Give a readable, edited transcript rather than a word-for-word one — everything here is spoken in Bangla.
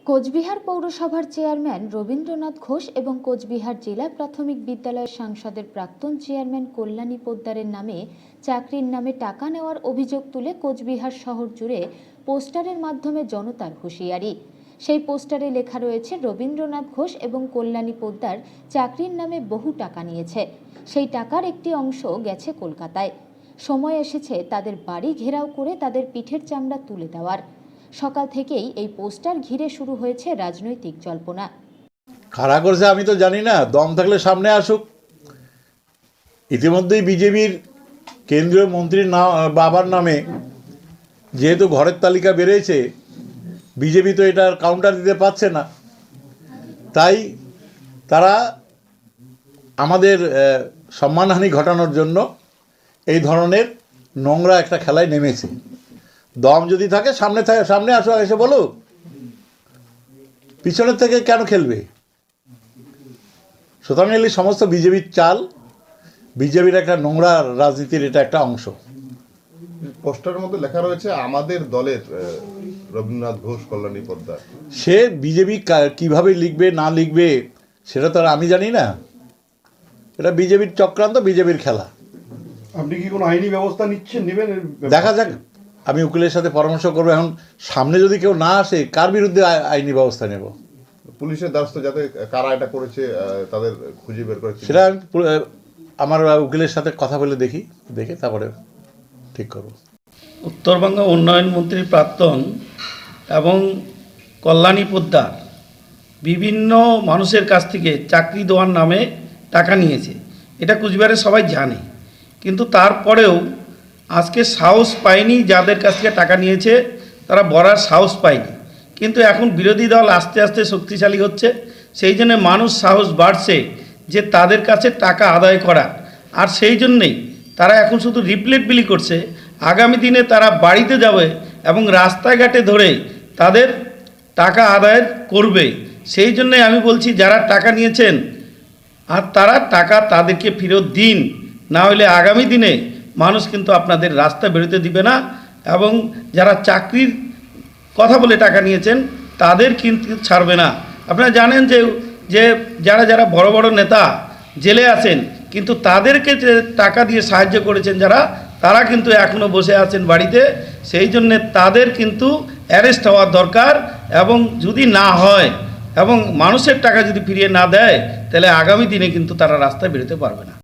কোচবিহার পৌরসভার চেয়ারম্যান রবীন্দ্রনাথ ঘোষ এবং কোচবিহার জেলা প্রাথমিক বিদ্যালয়ের সাংসদের প্রাক্তন চেয়ারম্যান কল্যাণী পোদ্দারের নামে চাকরির নামে টাকা নেওয়ার অভিযোগ তুলে কোচবিহার শহর জুড়ে পোস্টারের মাধ্যমে জনতার হুঁশিয়ারি। সেই পোস্টারে লেখা রয়েছে, রবীন্দ্রনাথ ঘোষ এবং কল্যাণী পোদ্দার চাকরির নামে বহু টাকা নিয়েছে, সেই টাকার একটি অংশ গেছে কলকাতায়। সময় এসেছে তাদের বাড়ি ঘেরাও করে তাদের পিঠের চামড়া তুলে দেওয়ার। সকাল থেকেই এই পোস্টার ঘিরে শুরু হয়েছে রাজনৈতিক জল্পনা। কারা করছে আমি তো জানি না, দম থাকলে সামনে আসুক। ইতিমধ্যেই বিজেপির কেন্দ্রীয় মন্ত্রীর বাবার নামে যেহেতু ঘরের তালিকা বেড়েছে, বিজেপি তো এটার কাউন্টার দিতে পারছে না, তাই তারা আমাদের সম্মানহানি ঘটানোর জন্য এই ধরনের নোংরা একটা খেলায় নেমেছে। দম যদি থাকে সামনে আসো, এসে বলো, পিছনের থেকে কেন খেলবে? সুতরাং এই সমস্ত বিজেপির চাল, বিজেপির একটা নোংরা রাজনীতির এটা একটা অংশ। পোস্টারের মধ্যে লেখা রয়েছে আমাদের দলের রবীন্দ্রনাথ ঘোষ, কল্যাণী পোদ্দার। সে বিজেপি কিভাবে লিখবে না লিখবে সেটা তো আর আমি জানি না। এটা বিজেপির চক্রান্ত, বিজেপির খেলা। আপনি কি কোনো আইনি ব্যবস্থা নেবেন? দেখা যাক, আমি উকিলের সাথে পরামর্শ করবো। এখন সামনে যদি কেউ না আসে, কার বিরুদ্ধে আইনি ব্যবস্থা নেব? পুলিশের দ্বারস্থ, যাতে কারা এটা করেছে তাদের খুঁজে বের করে, সেটা আমি আমার উকিলের সাথে কথা বলে দেখে তারপরে ঠিক করব। উত্তরবঙ্গ উন্নয়ন মন্ত্রীর প্রাক্তন এবং কল্যাণী পোদ্দার বিভিন্ন মানুষের কাছ থেকে চাকরি দেওয়ার নামে টাকা নিয়েছে, এটা কুচবিহারে সবাই জানে। কিন্তু তারপরেও আজকে সাহস পায়নি, যাদের কাছ থেকে টাকা নিয়েছে তারা বলার সাহস পায়নি। কিন্তু এখন বিরোধী দল আস্তে আস্তে শক্তিশালী হচ্ছে, সেই জন্য মানুষ সাহস বাড়ছে যে তাদের কাছে টাকা আদায় করা। আর সেই জন্যেই তারা এখন শুধু রিপ্লেট বিলি করছে, আগামী দিনে তারা বাড়িতে যাবে এবং রাস্তাঘাটে ধরে তাদের টাকা আদায় করবে। সেই জন্যই আমি বলছি, যারা টাকা নিয়েছেন আর তারা টাকা তাদেরকে ফেরত দিন, না হলে আগামী দিনে মানুষ কিন্তু আপনাদের রাস্তা বেরোতে দিবে না। এবং যারা চাকরির কথা বলে টাকা নিয়েছেন তাদের কিন্তু ছাড়বে না। আপনারা জানেন যে যারা বড় বড় নেতা জেলে আছেন, কিন্তু তাদেরকে যে টাকা দিয়ে সাহায্য করেছেন তারা কিন্তু এখনও বসে আছেন বাড়িতে। সেই জন্যে তাদের কিন্তু অ্যারেস্ট হওয়ার দরকার। এবং যদি না হয় এবং মানুষের টাকা যদি ফিরিয়ে না দেয়, তাহলে আগামী দিনে কিন্তু তারা রাস্তায় বেরোতে পারবে না।